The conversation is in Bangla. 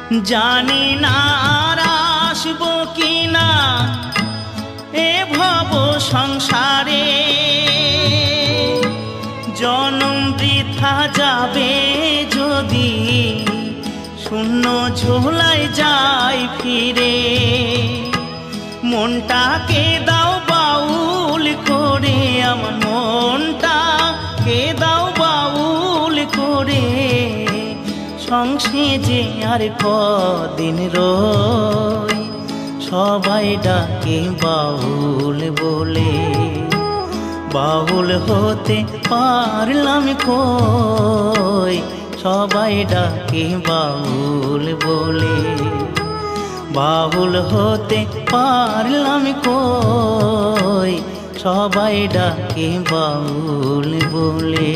জানি না আর আসবো কিনা এ ভব সংসারে, জনম বৃথা যাবে যদি শূন্য ঝোলায় যাই ফিরে। মনটাকে দাও বাউল করে, আমার মনটাকে দাও বাউল করে, সংসে যে আর কদিন রই, সবাই ডাকে বাউল বলে। বাউল হতে পারলাম কই, সবাই ডাকে বাউল বলে। বাউল হতে পারলাম কই, সবাই ডাকে বাউল বলে।